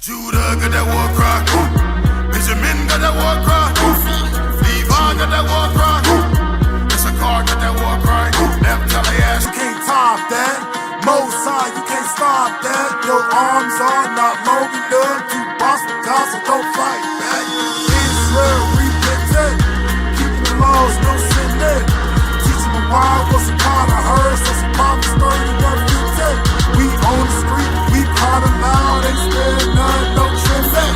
Judah got that war cry. Benjamin got that war cry. Levi got that war cry. Issachar got that war cry. Naphtali ass. You can't top that. Mosai, you can't stop that. Your arms are not long enough to boss the God, so don't fight back. Israel, repentant. Keeping the laws, no sin there. Teaching them why what's a part of her, so some problems 31 feet 10. We on the street, we call them loud, ain't scared none, no trend back.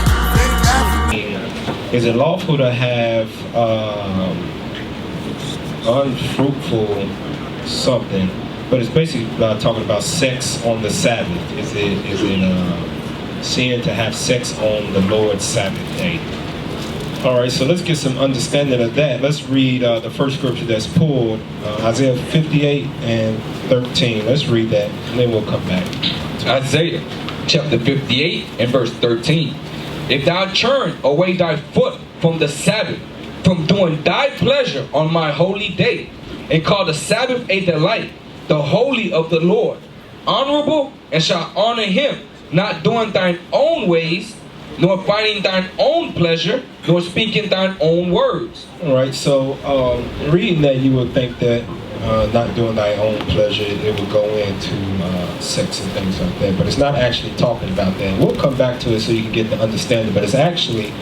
Is it lawful to have unfruitful something? But it's basically talking about sex on the Sabbath. Is it sin to have sex on the Lord's Sabbath day? All right, so let's get some understanding of that. Let's read the first scripture that's pulled, Isaiah 58 and 13. Let's read that, and then we'll come back. Isaiah chapter 58 and verse 13. If thou turn away thy foot from the Sabbath, from doing thy pleasure on my holy day, and call the Sabbath a delight, the holy of the Lord, honorable, and shall honor him, not doing thine own ways, nor finding thine own pleasure, nor speaking thine own words. All right, so reading that, you would think that not doing thy own pleasure, it would go into sex and things like that, but it's not actually talking about that. We'll come back to it so you can get the understanding, but it's actually,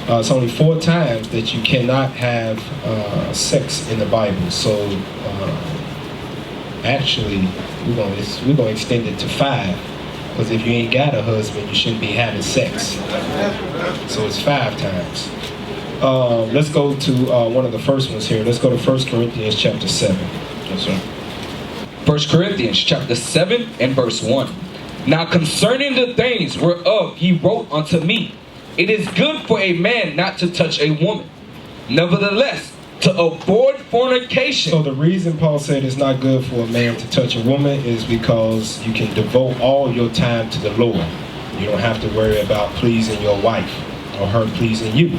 it's only 4 times that you cannot have sex in the Bible. So actually, we're gonna extend it to 5, because if you ain't got a husband, you shouldn't be having sex. So it's 5 times. Let's go to one of the first ones here. Let's go to 1 Corinthians chapter 7. Yes, sir. 1 Corinthians chapter 7 and verse 1. Now concerning the things whereof he wrote unto me, it is good for a man not to touch a woman. Nevertheless, to avoid fornication. So the reason Paul said it's not good for a man to touch a woman is because you can devote all your time to the Lord. You don't have to worry about pleasing your wife or her pleasing you.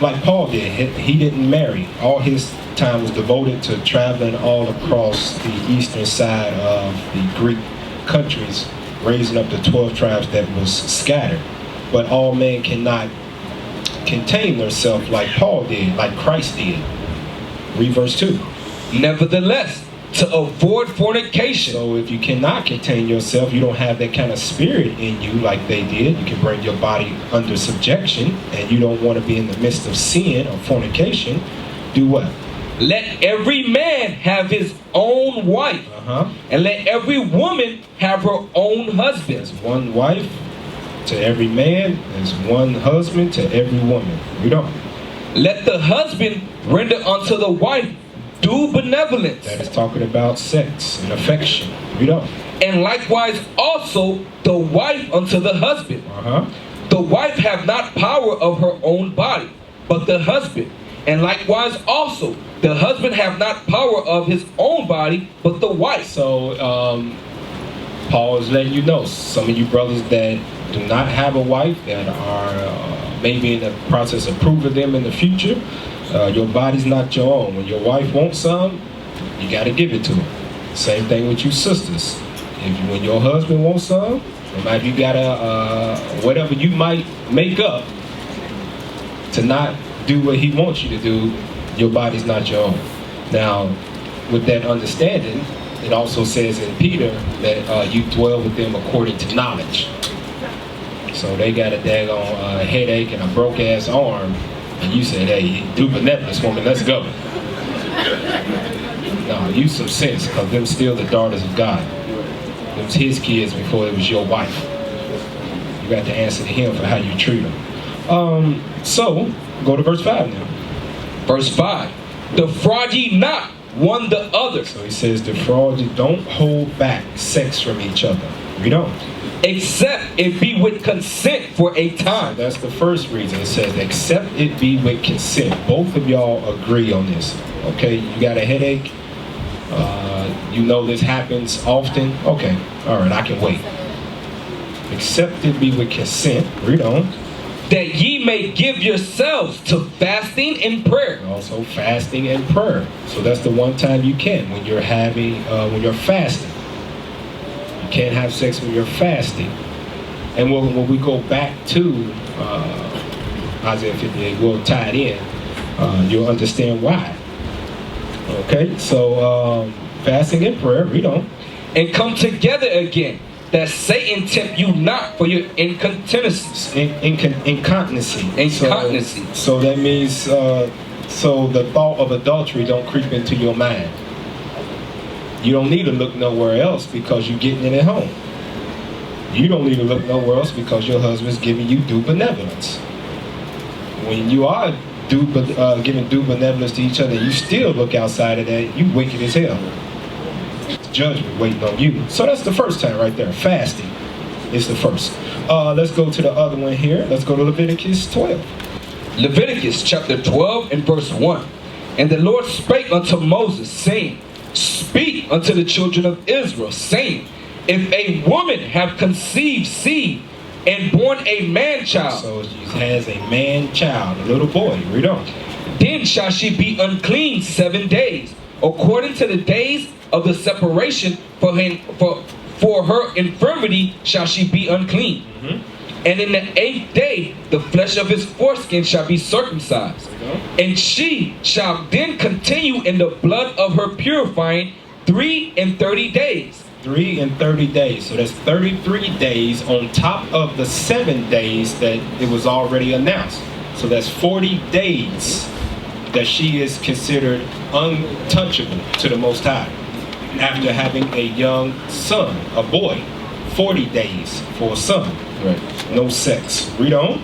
Like Paul did, he didn't marry. All his time was devoted to traveling all across the eastern side of the Greek countries, raising up the 12 tribes that was scattered. But all men cannot contain themselves like Paul did, like Christ did. Read verse 2. Nevertheless, to avoid fornication. So if you cannot contain yourself, you don't have that kind of spirit in you like they did. You can bring your body under subjection, and you don't want to be in the midst of sin or fornication. Do what? Let every man have his own wife, and let every woman have her own husband. There's one wife to every man, there's one husband to every woman. You don't. Let the husband render unto the wife due benevolence. That is talking about sex and affection. You don't. And likewise also the wife unto the husband. The wife have not power of her own body, but the husband. And likewise also the husband have not power of his own body, but the wife. So Paul is letting you know, some of you brothers that do not have a wife, that are maybe in the process of proving them in the future, your body's not your own. When your wife wants some, you got to give it to her. Same thing with you sisters. When your husband wants some, you got to, whatever you might make up to not do what he wants you to do, your body's not your own. Now, with that understanding, it also says in Peter that you dwell with them according to knowledge. So they got a daggone headache and a broke ass arm, and you said, hey, do benevolence, woman, let's go. No, use some sense, because them still the daughters of God. It was his kids before it was your wife. You got to answer to him for how you treat them. So, go to verse 5 now. Verse 5. Defraud ye not one the other. So he says, defraud you, don't hold back sex from each other. You don't. Except it be with consent for a time. So that's the first reason. It says, except it be with consent. Both of y'all agree on this. Okay, you got a headache. You know this happens often. Okay, all right, I can wait. Except it be with consent. Read on. That ye may give yourselves to fasting and prayer. Also fasting and prayer. So that's the one time you can, when you're having, when you're fasting. You can't have sex when you're fasting. And when we go back to Isaiah 58, we'll tie it in. You'll understand why. Okay, so fasting and prayer, read on. And come together again, that Satan tempt you not for your incontinency. Incontinency. So that means, so the thought of adultery don't creep into your mind. You don't need to look nowhere else because you're getting it at home. You don't need to look nowhere else because your husband's giving you due benevolence. When you are giving due benevolence to each other, you still look outside of that, you wicked as hell. Judgment waiting on you. So that's the first time right there. Fasting is the first. Let's go to the other one here. Let's go to Leviticus 12. Leviticus chapter 12 and verse 1. And the Lord spake unto Moses, saying, Speak unto the children of Israel, saying, If a woman have conceived seed and born a man-child. So she has a man-child, a little boy. Read on. Then shall she be unclean 7 days, according to the days of the separation for her infirmity shall she be unclean. And in the 8th day the flesh of his foreskin shall be circumcised. And she shall then continue in the blood of her purifying 3 and 30 days. 3 and 30 days. So that's 33 days on top of the 7 days that it was already announced. So that's 40 days that she is considered untouchable to the Most High. After having a young son, a boy, 40 days for a son. Right. No sex. Read on.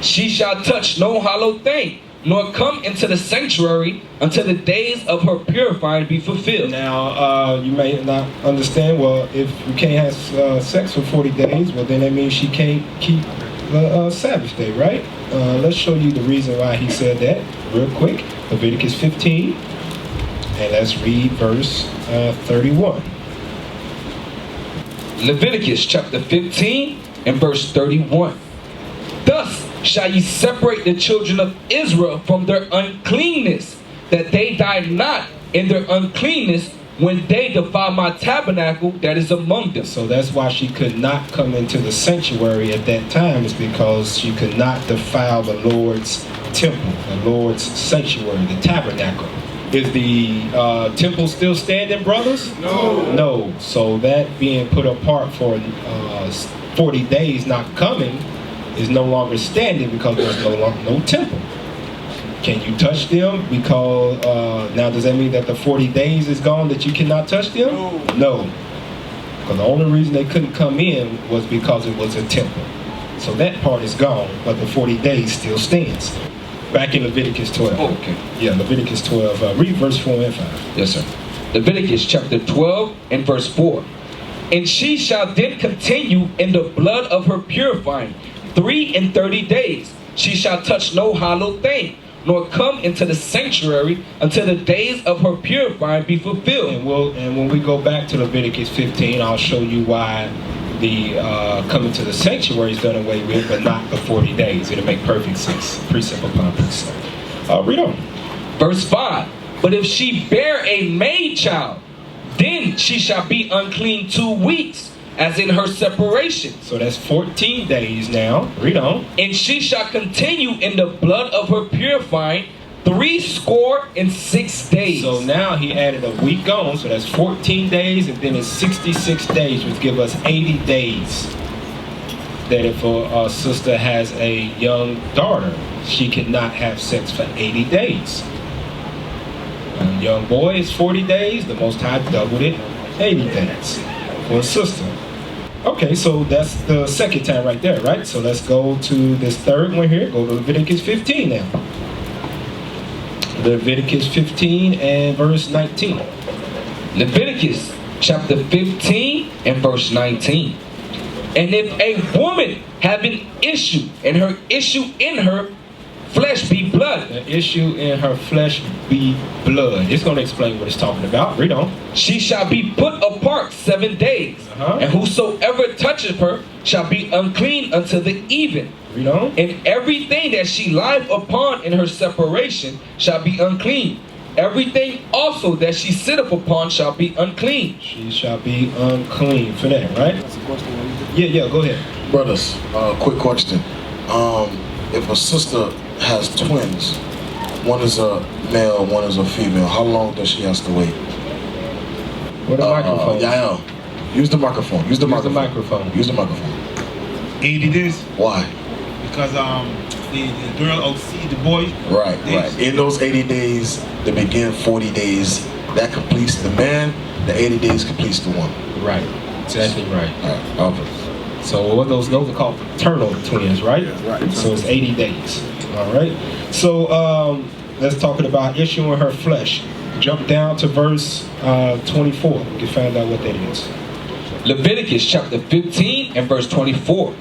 She shall touch no hollow thing, nor come into the sanctuary until the days of her purifying be fulfilled. Now, you may not understand, well, if you can't have sex for 40 days, well, then that means she can't keep the Sabbath day, right? Let's show you the reason why he said that real quick. Leviticus 15, and let's read verse 31. Leviticus chapter 15 and verse 31. Thus shall ye separate the children of Israel from their uncleanness, that they die not in their uncleanness when they defile my tabernacle that is among them. So that's why she could not come into the sanctuary at that time, is because she could not defile the Lord's temple, the Lord's sanctuary, the tabernacle. Is the temple still standing, brothers? No. No. So that being put apart for 40 days not coming is no longer standing because there's no temple. Can you touch them? Because now does that mean that the 40 days is gone, that you cannot touch them? No. Because the only reason they couldn't come in was because it was a temple. So that part is gone, but the 40 days still stands. Back in Leviticus 12. Oh, okay. Yeah, Leviticus 12. Read verse 4 and 5. Yes, sir. Leviticus chapter 12 and verse 4. And she shall then continue in the blood of her purifying 3 and 30 days. She shall touch no hollow thing, nor come into the sanctuary until the days of her purifying be fulfilled. And when we go back to Leviticus 15, I'll show you why the coming to the sanctuary is done away with, but not the 40 days. It'll make perfect sense. Precept upon precept. Read on. Verse 5. But if she bear a maid child, then she shall be unclean 2 weeks, as in her separation. So that's 14 days now. Read on. And she shall continue in the blood of her purifying 66 days. So now he added a week on, so that's 14 days, and then it's 66 days, which give us 80 days. That if a sister has a young daughter, she cannot have sex for 80 days. A young boy is 40 days, the Most High doubled it, 80 days for a sister. Okay, so that's the second time right there, right? So let's go to this third one here. Go to Leviticus 15 now. Leviticus 15 and verse 19. Leviticus chapter 15 and verse 19. And if a woman have an issue, and her issue in her flesh be blood. The issue in her flesh be blood. It's going to explain what it's talking about. Read on. She shall be put apart 7 days. And whosoever toucheth her shall be unclean until the even. Read on. And everything that she lieth upon in her separation shall be unclean. Everything also that she sitteth upon shall be unclean. She shall be unclean for that, right? Yeah, go ahead. Brothers, quick question. If a sister has twins, one is a male, one is a female, how long does she have to wait? What a microphone. Yeah. Use the microphone. Use the Use the microphone. microphone. Use the microphone. 80 days Why? because the girl outsee the boy. Right. In those 80 days, they begin 40 days. That completes the man. The 80 days completes the woman. Right. Exactly right. All right. So what those are called fraternal twins, right? Right. So it's 80 days. All right. So let's talk about issuing her flesh. Jump down to verse 24. You can find out what that is. Leviticus chapter 15 and verse 24.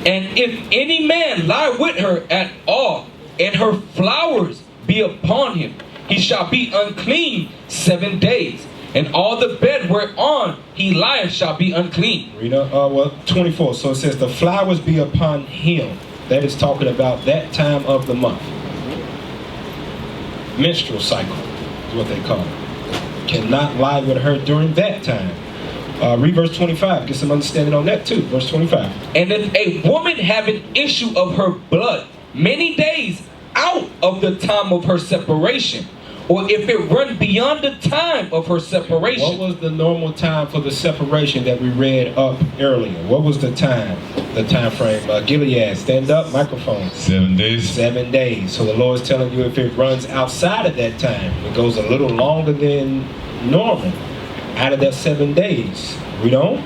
And if any man lie with her at all, and her flowers be upon him, he shall be unclean 7 days. And all the bed whereon he lieth shall be unclean. Read 24. So it says the flowers be upon him. That is talking about that time of the month. Menstrual cycle is what they call it. Cannot lie with her during that time. Read verse 25. Get some understanding on that too. Verse 25. And if a woman have an issue of her blood many days out of the time of her separation, or if it run beyond the time of her separation. What was the normal time for the separation that we read up earlier? What was the time? The time frame. Gilead, stand up, microphone. 7 days. 7 days. So the Lord's telling you if it runs outside of that time, it goes a little longer than normal. Out of that 7 days. Read on.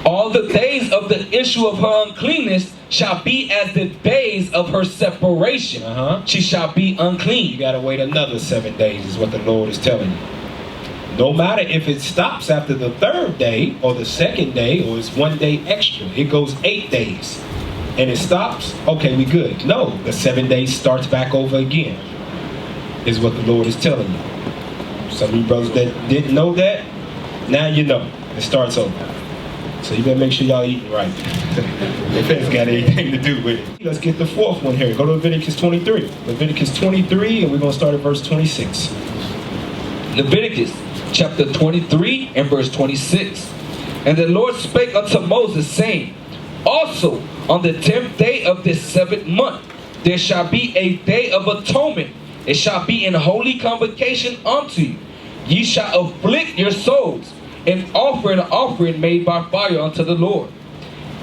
All the days of the issue of her uncleanness shall be as the days of her separation. She shall be unclean. You got to wait another 7 days is what the Lord is telling you. No matter if it stops after the 3rd day or the 2nd day or it's 1 day extra. It goes 8 days. And it stops. Okay, we good. No, the 7 days starts back over again. Is what the Lord is telling you. Some of you brothers that didn't know that, now you know. It starts over. So you better make sure y'all eating right. If it's got anything to do with it. Let's get the 4th one here. Go to Leviticus 23. Leviticus 23, and we're going to start at verse 26. Leviticus chapter 23 and verse 26. And the Lord spake unto Moses, saying, Also on the 10th day of this 7th month, there shall be a day of atonement. It shall be an holy convocation unto you. Ye shall afflict your souls, and offer an offering made by fire unto the Lord.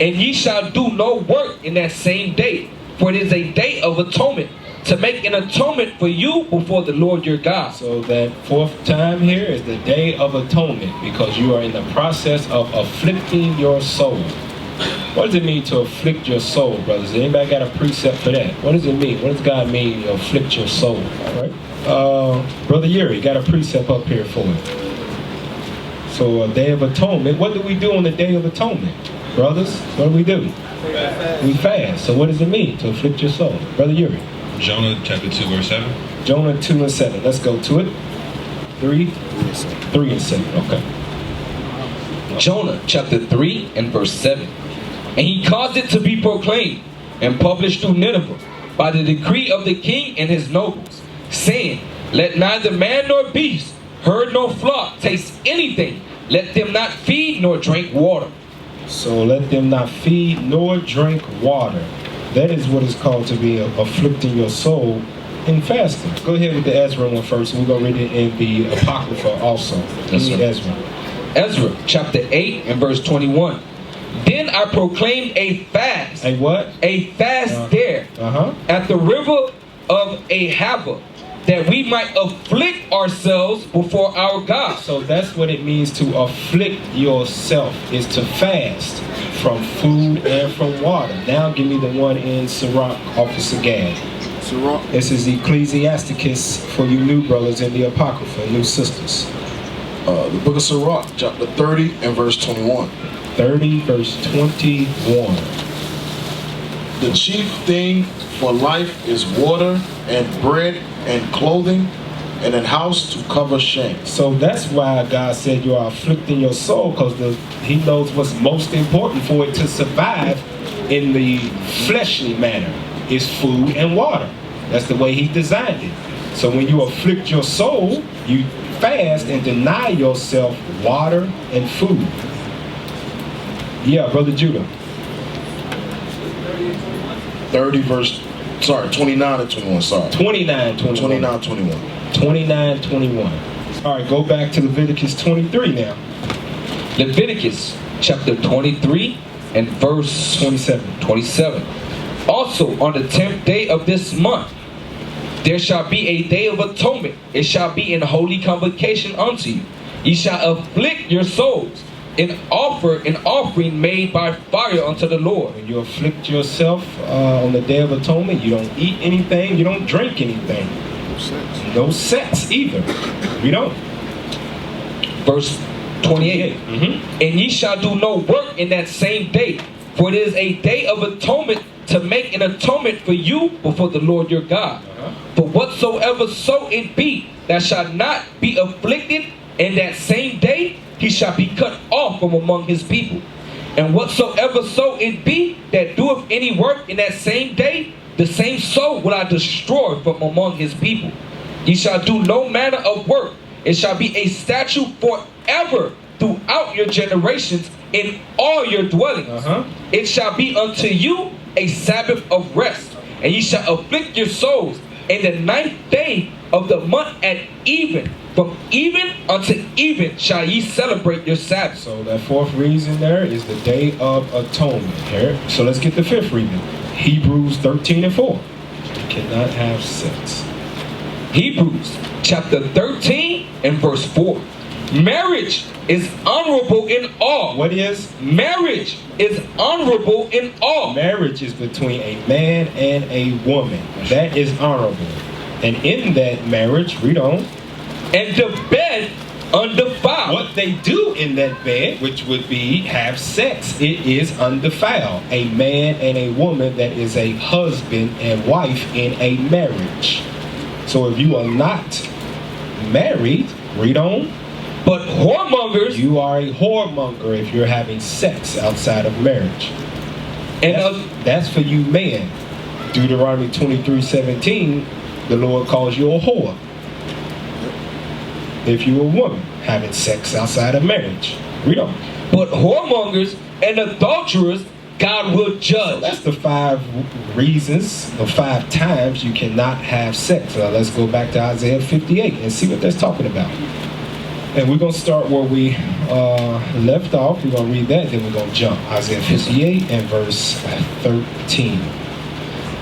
And ye shall do no work in that same day, for it is a day of atonement, to make an atonement for you before the Lord your God. So that 4th time here is the day of atonement, because you are in the process of afflicting your soul. What does it mean to afflict your soul, brothers? Anybody got a precept for that? What does it mean? What does God mean to afflict your soul? All right. Brother Yuri, got a precept up here for it. So a day of atonement. What do we do on the day of atonement? Brothers, what do? We fast. So what does it mean to afflict your soul? Brother Yuri. Jonah chapter 2 verse 7. Jonah 2 and 7. Let's go to it. 3 and 7. Okay. Jonah chapter 3 and verse 7. And he caused it to be proclaimed and published through Nineveh by the decree of the king and his nobles, saying, Let neither man nor beast, herd nor flock taste anything. Let them not feed nor drink water. So let them not feed nor drink water. That is what is called to be afflicting your soul in fasting. Go ahead with the Ezra one first. We're going to read it in the Apocrypha also. Yes, Ezra. Ezra chapter 8 and verse 21. Then I proclaimed a fast. A what? A fast there at the river of Ahava, that we might afflict ourselves before our God. So that's what it means to afflict yourself, is to fast from food and from water. Now give me the one in Sirach, Officer Gad. Sirach. This is Ecclesiasticus for you new brothers and the Apocrypha, new sisters. The book of Sirach, chapter 30 and verse 21. 30 verse 21. The chief thing for life is water and bread and clothing and a house to cover shame. So that's why God said you are afflicting your soul, because He knows what's most important for it to survive in the fleshly manner is food and water. That's the way He designed it. So when you afflict your soul, you fast and deny yourself water and food. Yeah, Brother Judah. 29 and 21, sorry. 29, 21. 29, 21. 29, 21. All right, go back to Leviticus 23 now. Leviticus chapter 23 and verse 27. Also on the 10th day of this month, there shall be a day of atonement. It shall be in holy convocation unto you. Ye shall afflict your souls and offer an offering made by fire unto the Lord. When you afflict yourself on the Day of Atonement, you don't eat anything, you don't drink anything. No sex either. You don't. Verse 28. And ye shall do no work in that same day, for it is a day of atonement to make an atonement for you before the Lord your God. For whatsoever so it be that shall not be afflicted in that same day, he shall be cut off from among his people. And whatsoever so it be that doeth any work in that same day, the same soul will I destroy from among his people. Ye shall do no manner of work. It shall be a statute forever throughout your generations in all your dwellings. It shall be unto you a Sabbath of rest. And ye shall afflict your souls in the 9th day of the month at even. From even unto even shall ye celebrate your Sabbath. So that fourth reason there is the Day of Atonement. Here. So let's get the fifth reason. Hebrews 13 and 4. You cannot have sex. Hebrews chapter 13 and verse 4. Marriage is honorable in all. What is? Marriage is honorable in all. Marriage is between a man and a woman. That is honorable. And in that marriage, read on. And the bed undefiled. What they do in that bed, which would be have sex, it is undefiled. A man and a woman that is a husband and wife in a marriage. So if you are not married, read on. But whoremongers, you are a whoremonger if you're having sex outside of marriage. And that's for you men. Deuteronomy 23:17, the Lord calls you a whore. If you're a woman having sex outside of marriage. Read on. But whoremongers and adulterers God will judge. So that's the 5 reasons, or 5 times you cannot have sex. Let's go back to Isaiah 58 and see what that's talking about. And we're going to start where we left off. We're going to read that, then we're going to jump. Isaiah 58 and verse 13.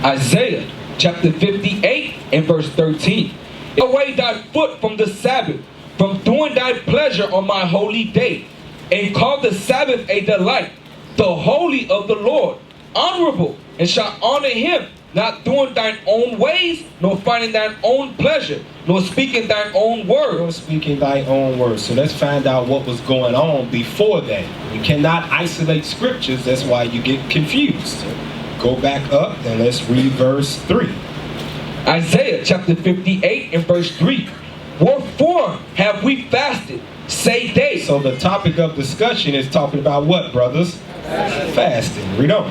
Isaiah chapter 58 and verse 13. Take away thy foot from the Sabbath, from doing thy pleasure on my holy day, and call the Sabbath a delight, the holy of the Lord, honorable, and shall honor him, not doing thine own ways, nor finding thine own pleasure, nor speaking thine own word. Nor speaking thy own words. So let's find out what was going on before that. You cannot isolate scriptures, that's why you get confused. Go back up and let's read verse 3. Isaiah chapter 58 and verse 3. Wherefore have we fasted, say they. So the topic of discussion is talking about what, brothers? Fasting. Read on.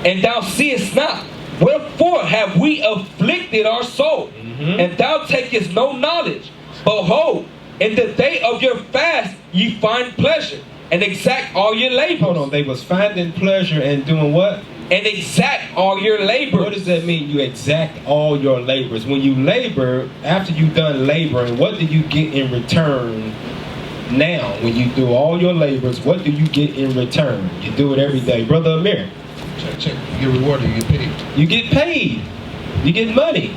And thou seest not. Wherefore have we afflicted our soul, and thou takest no knowledge. Behold, in the day of your fast ye find pleasure, and exact all your labor. Hold on, they was finding pleasure and doing what? And exact all your labor. What does that mean, you exact all your labors? When you labor, after you've done laboring, what do you get in return now? When you do all your labors, what do you get in return? You do it every day. Brother Amir. Check. You get rewarded, you get paid. You get paid. You get money.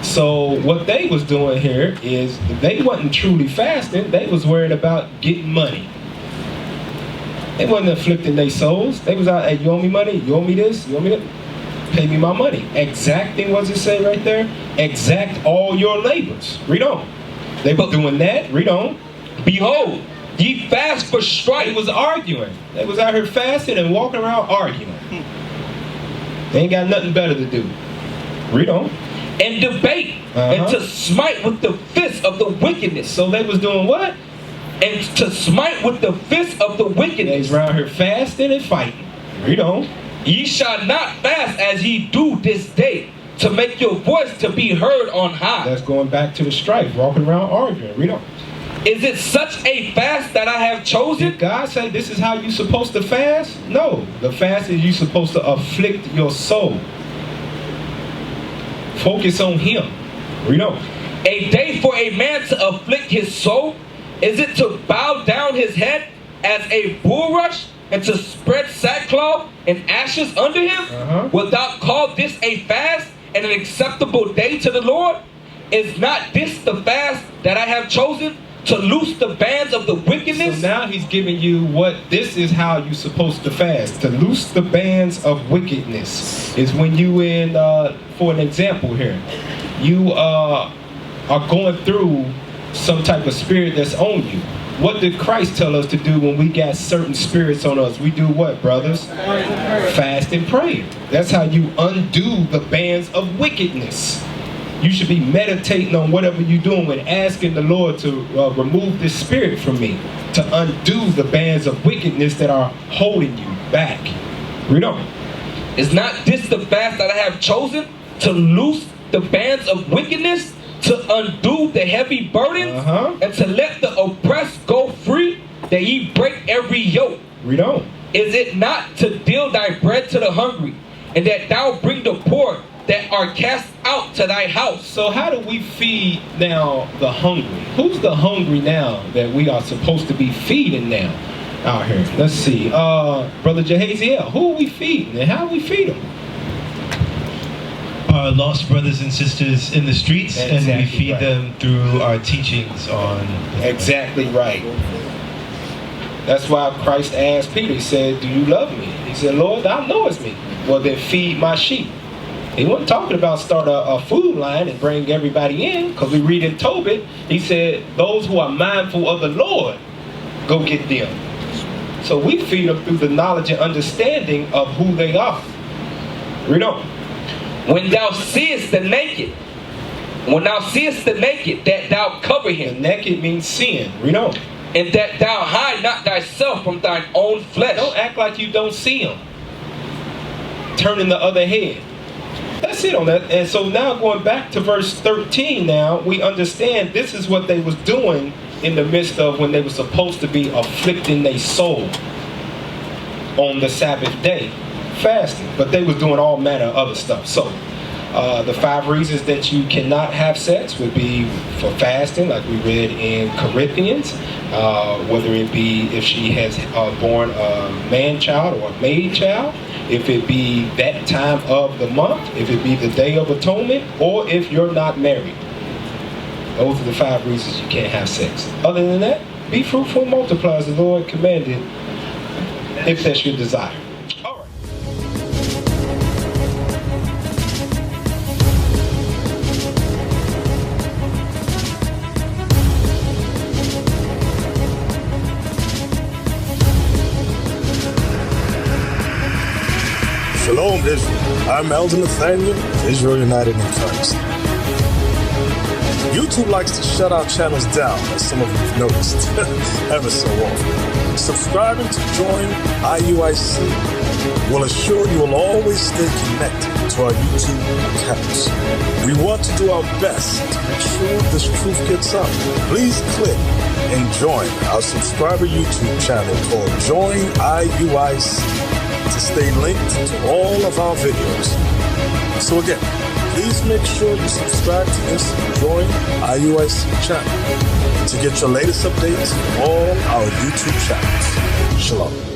So what they was doing here is they wasn't truly fasting. They was worried about getting money. They wasn't afflicting their souls. They was out, hey, you owe me money? You owe me this? You owe me that? Pay me my money. Exacting, what does it say right there? Exact all your labors. Read on. They were doing that. Read on. Behold, ye fast for strife. They was arguing. They was out here fasting and walking around arguing. They ain't got nothing better to do. Read on. And debate, and to smite with the fist of the wickedness. So they was doing what? And to smite with the fist of the wickedness. They around here fasting and fighting. Read on. Ye shall not fast as ye do this day, to make your voice to be heard on high. That's going back to the strife, walking around arguing. Read on. Is it such a fast that I have chosen? Did God say this is how you're supposed to fast? No. The fast is you're supposed to afflict your soul. Focus on Him. Read on. A day for a man to afflict his soul? Is it to bow down his head as a bulrush and to spread sackcloth and ashes under him? Wilt thou call this a fast and an acceptable day to the Lord? Is not this the fast that I have chosen? To loose the bands of the wickedness? So now he's giving you what this is how you're supposed to fast. To loose the bands of wickedness is when you in, for an example here, you are going through some type of spirit that's on you. What did Christ tell us to do when we got certain spirits on us? We do what, brothers? Fast and pray. That's how you undo the bands of wickedness. You should be meditating on whatever you're doing and asking the Lord to remove this spirit from me, to undo the bands of wickedness that are holding you back. Read on. Is not this the fast that I have chosen? To loose the bands of wickedness? To undo the heavy burdens? And to let the oppressed go free? That ye break every yoke? Read on. Is it not to deal thy bread to the hungry? And that thou bring the poor that are cast out to thy house? So how do we feed now the hungry? Who's the hungry now that we are supposed to be feeding now out here? Let's see. Brother Jehaziel, who are we feeding and how do we feed them? Our lost brothers and sisters in the streets, and we feed them through our teachings on... Exactly right. That's why Christ asked Peter, he said, do you love me? He said, Lord, thou knowest me. Well, then feed my sheep. He wasn't talking about start a food line and bring everybody in, because we read in Tobit, he said, those who are mindful of the Lord, go get them. So we feed them through the knowledge and understanding of who they are. Read on. When thou seest the naked, that thou cover him. The naked means sin. Read on. And that thou hide not thyself from thine own flesh. Don't act like you don't see him. Turning the other head. That's it on that. And so now going back to verse 13 now, we understand this is what they was doing in the midst of when they were supposed to be afflicting their soul on the Sabbath day. Fasting, but they was doing all manner of other stuff. So the 5 reasons that you cannot have sex would be for fasting, like we read in Corinthians, whether it be if she has born a man child or a maid child, if it be that time of the month, if it be the Day of Atonement, or if you're not married. Those are the 5 reasons you can't have sex. Other than that, be fruitful and multiply as the Lord commanded, if that's your desire. Shalom, Israel. I'm Elder Nathaniel, Israel United in Christ. YouTube likes to shut our channels down, as some of you have noticed, ever so often. Subscribing to join IUIC will assure you will always stay connected to our YouTube accounts. We want to do our best to make sure this truth gets out. Please click and join our subscriber YouTube channel called Join IUIC to stay linked to all of our videos. So again, please make sure you subscribe to this Join IUIC channel to get your latest updates on all our YouTube channels. Shalom.